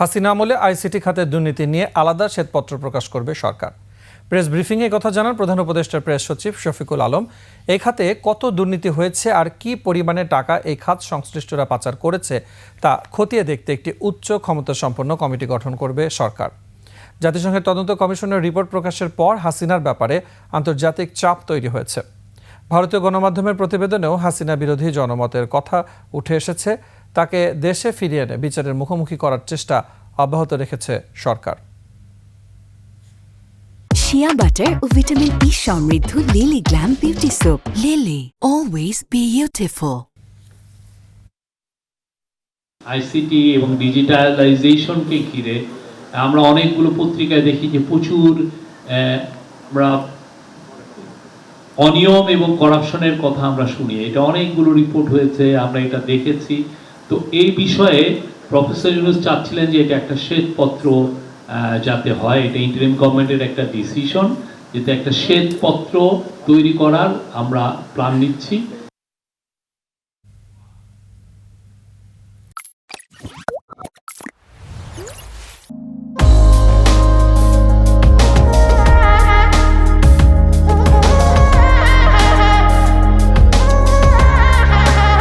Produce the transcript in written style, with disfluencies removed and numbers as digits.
হাসিনা আমলে আইসিটি খাতের দুর্নীতি নিয়ে আলাদা শ্বেতপত্র প্রকাশ করবে সরকার। প্রেস ব্রিফিংয়ে কথা জানান প্রধান উপদেষ্টার প্রেস সচিব শফিকুল আলম। এই খাতে কত দুর্নীতি হয়েছে আর কি পরিমাণে টাকা এই খাত সংশ্লিষ্টরা পাচার করেছে তা খতিয়ে দেখতে একটি উচ্চ ক্ষমতাসম্পন্ন কমিটি গঠন করবে সরকার। জাতিসংঘের তদন্ত কমিশনের রিপোর্ট প্রকাশের পর হাসিনার ব্যাপারে আন্তর্জাতিক চাপ তৈরি হয়েছে। ভারতীয় গণমাধ্যমের প্রতিবেদনেও হাসিনা বিরোধী জনমতের কথা উঠে এসেছে। তাকে দেশে ফিরিয়ে এনে বিচারের মুখোমুখি করার চেষ্টা অব্যাহত রেখেছে সরকার। শিয়া বাটার ও ভিটামিন ই সমৃদ্ধ lily glam beauty soap. Lily, always beautiful. ICT এবং ডিজিটালাইজেশনকে ঘিরে আমরা অনেকগুলো পত্রিকায় দেখি যে প্রচুর আমরা অনিয়ম এবং করাপশনের কথা আমরা শুনি। এটা অনেকগুলো রিপোর্ট হয়েছে, আমরা এটা দেখেছি। তো এই বিষয়ে প্রফেসর ইউনূস চাচ্ছিলেন যে এটা একটা শ্বেতপত্র যাতে হয়, এটা ইন্টারিম গভর্নমেন্টের একটা ডিসিশন, যাতে একটা শ্বেতপত্র তৈরি করার আমরা প্ল্যান নিচ্ছি।